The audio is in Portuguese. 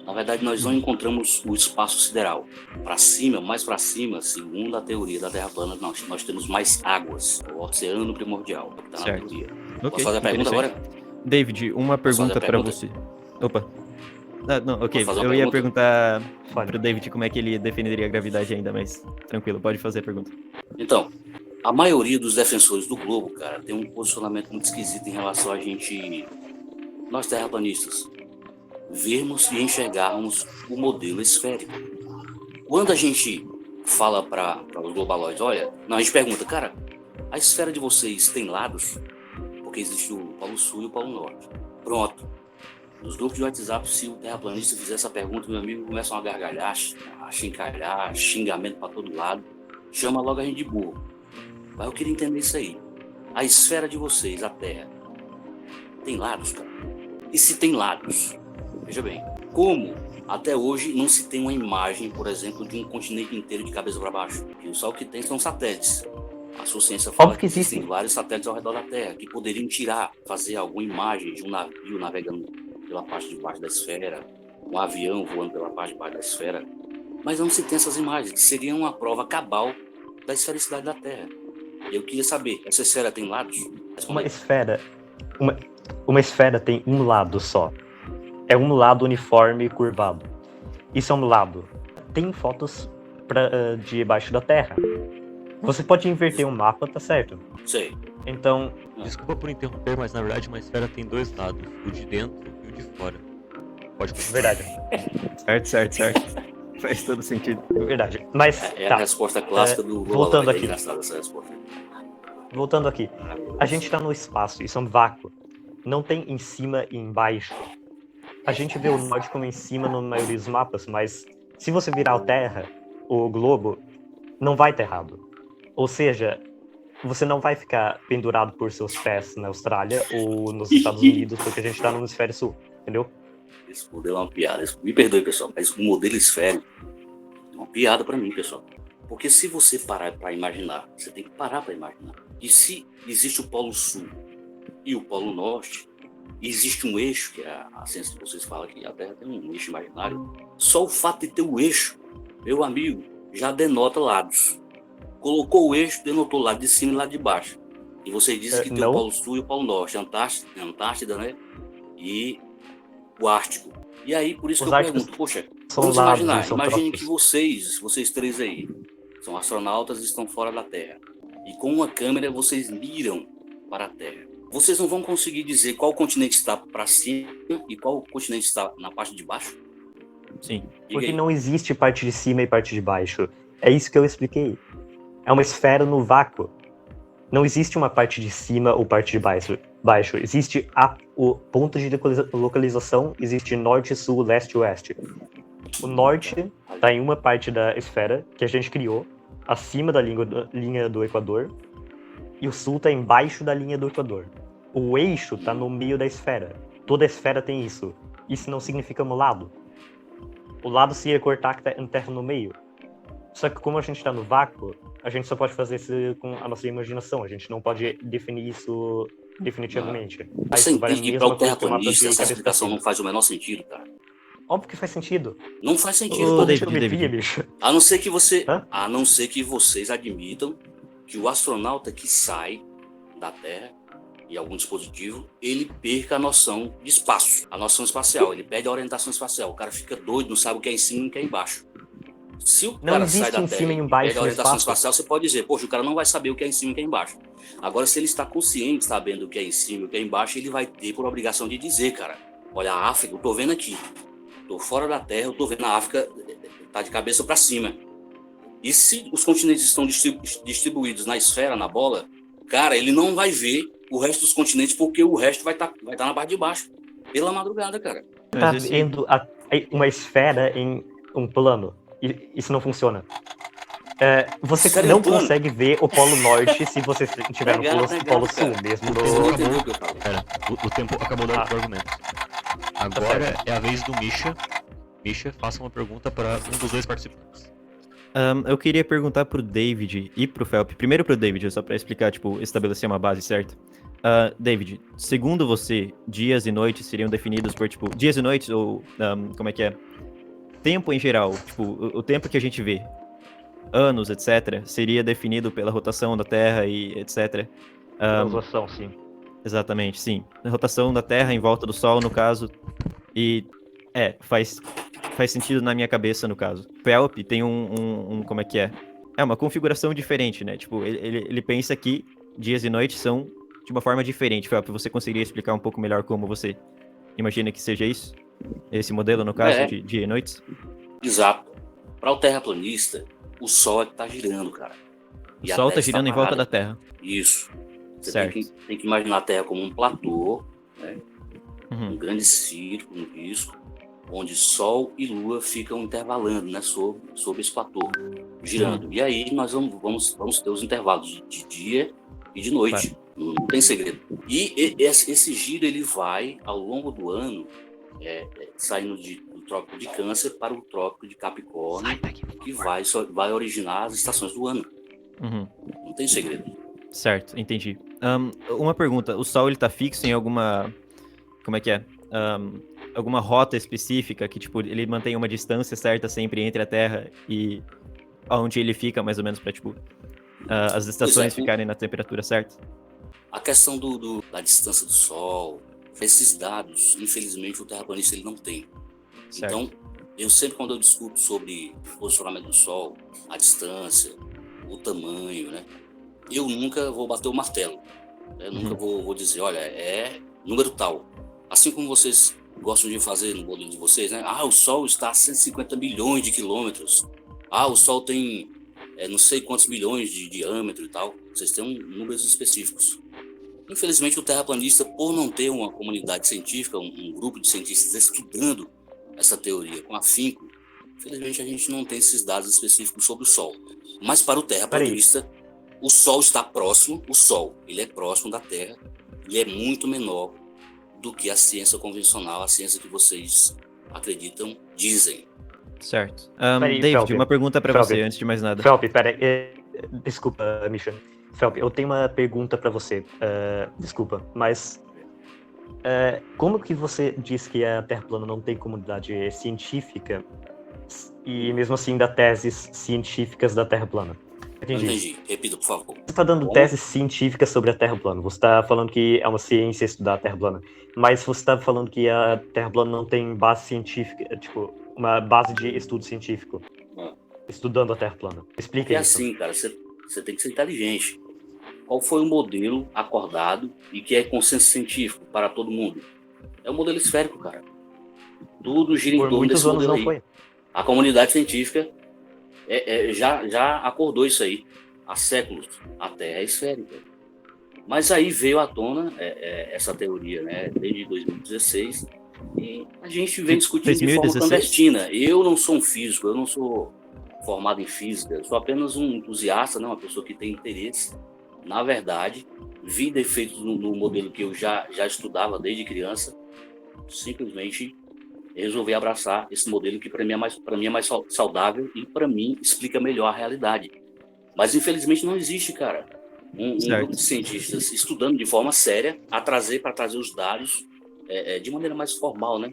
Na verdade, nós não encontramos o espaço sideral. Para cima, mais para cima, segundo a teoria da Terra plana, nós temos mais águas. O oceano primordial, que está na Certo. teoria. Ok, Posso fazer a pergunta interessante. agora? David, uma Posso fazer a pergunta pra pergunta? você. Opa. Ah, não, ok. Posso fazer uma Eu ia pergunta? perguntar Fale. pro David como é que ele definiria a gravidade ainda, mas tranquilo, pode fazer a pergunta. Então, a maioria dos defensores do globo, cara, tem um posicionamento muito esquisito em relação a gente, nós terraplanistas, vermos e enxergarmos o modelo esférico. Quando a gente fala para os globaloides, olha, não, a gente pergunta, cara, a esfera de vocês tem lados? Porque existe o Polo Sul e o Polo Norte. Pronto. Nos grupos de WhatsApp, se o terraplanista fizer essa pergunta, meu amigo começa a gargalhar, a chincalhar, xingamento para todo lado, chama logo a gente de burro. Mas eu queria entender isso aí. A esfera de vocês, a Terra, tem lados, cara? E se tem lados? Veja bem, como até hoje não se tem uma imagem, por exemplo, de um continente inteiro de cabeça para baixo? Porque só o que tem são satélites. A sua ciência fala Óbvio que que existem existe. vários satélites ao redor da Terra que poderiam fazer alguma imagem de um navio navegando pela parte de baixo da esfera, um avião voando pela parte de baixo da esfera. Mas não se tem essas imagens, que seriam uma prova cabal da esfericidade da Terra. Eu queria saber, essa esfera tem lados? Uma esfera, uma esfera tem um lado só. É um lado uniforme e curvado. Isso é um lado. Tem fotos debaixo da Terra. Você pode inverter um mapa, tá certo? Sei. Então, Desculpa por interromper, mas na verdade uma esfera tem dois lados, o de dentro e o de fora. Pode continuar. verdade. Certo. Faz todo sentido. Verdade. Mas, É tá. a resposta clássica do voltando Globaloid. É aqui. engraçada essa resposta. Voltando aqui. A gente tá no espaço, isso é um vácuo. Não tem em cima e embaixo. A gente vê o norte como em cima na maioria dos mapas, mas se você virar a Terra, o globo, não vai ter errado. Ou seja, você não vai ficar pendurado por seus pés na Austrália ou nos Estados Unidos, porque a gente tá no hemisfério sul, entendeu? Esse modelo é uma piada. Me perdoe, pessoal, mas o modelo esférico é uma piada para mim, pessoal. Porque se você parar para imaginar, você tem que parar para imaginar. E se existe o Polo Sul e o Polo Norte, existe um eixo, que é a ciência que vocês falam que a Terra tem um eixo imaginário, só o fato de ter o eixo, meu amigo, já denota lados. Colocou o eixo, denotou lado de cima e lado de baixo. E vocês dizem que tem não. o Polo Sul e o Polo Norte, Antártida, né? E o Ártico. E aí, por isso Os que eu árticos pergunto, poxa, são vamos lados, imaginar, não são imaginem próximos. que vocês três aí, são astronautas e estão fora da Terra. E com uma câmera vocês miram para a Terra. Vocês não vão conseguir dizer qual continente está para cima e qual continente está na parte de baixo? Sim. Diga Porque aí. não existe parte de cima e parte de baixo. É isso que eu expliquei. É uma esfera no vácuo. Não existe uma parte de cima ou parte de baixo. Existe o ponto de localização, existe norte, sul, leste e oeste. O norte está em uma parte da esfera que a gente criou, acima da linha do Equador, e o sul está embaixo da linha do Equador. O eixo está no meio da esfera. Toda a esfera tem isso. Isso não significa um lado. O lado seria cortar que está em terra no meio. Só que como a gente está no vácuo, a gente só pode fazer isso com a nossa imaginação. A gente não pode definir isso definitivamente. Você Isso vale a entende que para mesma o coisa que o mapa terraplanista de essa cabeça pra explicação cima. não faz o menor sentido, cara? Óbvio que faz sentido. Não faz sentido. Ô, pô. David, Geometria, bicho. A não ser que Hã? a não ser que vocês admitam que o astronauta que sai da Terra e algum dispositivo, ele perca a noção de espaço, a noção espacial, ele perde a orientação espacial. O cara fica doido, não sabe o que é em cima e o que é embaixo. Se o Não cara sai existe da em Terra cima e e embaixo perde a no orientação espaço. espacial, você pode dizer, poxa, o cara não vai saber o que é em cima e o que é embaixo. Agora, se ele está consciente, sabendo o que é em cima e o que é embaixo, ele vai ter por obrigação de dizer, cara, olha, a África, eu tô vendo aqui, tô fora da Terra, eu tô vendo a África, tá de cabeça para cima. E se os continentes estão distribuídos na esfera, na bola, cara, ele não vai ver o resto dos continentes, porque o resto vai tá na parte de baixo, pela madrugada, cara. Tá Mas esse- vendo uma esfera em um plano. E isso não funciona. Você Esfera em não um plano? consegue ver o Polo Norte se você estiver no Polo Sul, cara. mesmo Você não no... entendeu o que eu falei. Pera, o tempo acabou do argumento. Agora é a vez do Misha. Misha, faça uma pergunta para um dos dois participantes. Eu queria perguntar pro David e pro Felp. Primeiro pro David, só pra explicar, tipo, estabelecer uma base certa. David, segundo você, dias e noites seriam definidos por, tipo, dias e noites ou, como é que é? Tempo em geral, tipo, o tempo que a gente vê, anos, etc., seria definido pela rotação da Terra e etc. Translação, sim. Exatamente, sim. A rotação da Terra em volta do Sol, no caso. E faz sentido na minha cabeça, no caso. Pelp tem como é que é? É uma configuração diferente, né? Tipo, ele pensa que dias e noites são de uma forma diferente. Felp, você conseguiria explicar um pouco melhor como você imagina que seja isso? Esse modelo, no caso, de dia e noites? Exato. Para o terraplanista, o Sol é que tá girando, cara. O Sol tá girando em volta da Terra. Isso. Você Certo. tem que imaginar a Terra como um platô, né? Uhum. Um grande círculo, um disco, onde Sol e Lua ficam intervalando, né? Sobre esse platô, girando. E aí nós vamos ter os intervalos de dia e de noite. Claro. Não tem segredo. E esse giro ele vai, ao longo do ano, saindo do Trópico de Câncer para o Trópico de Capricórnio, que vai originar as estações do ano. Uhum. Não tem segredo. Certo, entendi. Uma pergunta, o Sol ele tá fixo em alguma... Como é que é? Alguma rota específica que, tipo, ele mantém uma distância certa sempre entre a Terra e onde ele fica, mais ou menos, pra, tipo, as estações ficarem na temperatura certa? A questão da distância do Sol, esses dados, infelizmente, o terraplanista ele não tem. Certo. Então, eu sempre, quando eu discuto sobre o posicionamento do Sol, a distância, o tamanho, né? Eu nunca vou bater o martelo. Né? Nunca vou dizer, olha, é número tal. Assim como vocês gostam de fazer no modelo de vocês, né? O Sol está a 150 milhões de quilômetros. O Sol tem não sei quantos milhões de diâmetro e tal. Vocês têm números específicos. Infelizmente, o terraplanista, por não ter uma comunidade científica, um grupo de cientistas estudando essa teoria com afinco, infelizmente a gente não tem esses dados específicos sobre o Sol. Mas para o terraplanista, o Sol está próximo, ele é próximo da Terra, ele é muito menor do que a ciência convencional, a ciência que vocês acreditam, dizem. Certo. Peraí, David, Felp, uma pergunta pra você, antes de mais nada. Felp, pera, desculpa, Misha. Felp, eu tenho uma pergunta pra você. Desculpa, mas como que você diz que a Terra plana não tem comunidade científica e mesmo assim dá teses científicas da Terra plana? Entendi. Repita, por favor. Você está dando teses científicas sobre a Terra plana. Você está falando que é uma ciência estudar a Terra plana. Mas você está falando que a Terra plana não tem base científica, tipo, uma base de estudo científico. Estudando a Terra plana. Explica isso. Assim, cara, você tem que ser inteligente. Qual foi o modelo acordado e que é consenso científico para todo mundo? É o modelo esférico, cara. Tudo gira em torno desse modelo aí. Foi. A comunidade científica já acordou isso aí há séculos. A Terra é esférica. Mas aí veio à tona essa teoria, né, desde 2016, e a gente vem discutindo 2016? De forma clandestina. Eu não sou um físico, eu não sou formado em física, eu sou apenas um entusiasta, né, uma pessoa que tem interesse. Na verdade, vi defeitos no modelo que eu já estudava desde criança, simplesmente resolvi abraçar esse modelo que para mim é mais saudável e para mim explica melhor a realidade. Mas infelizmente não existe, cara, um grupo de cientistas estudando de forma séria para trazer os dados de maneira mais formal, né?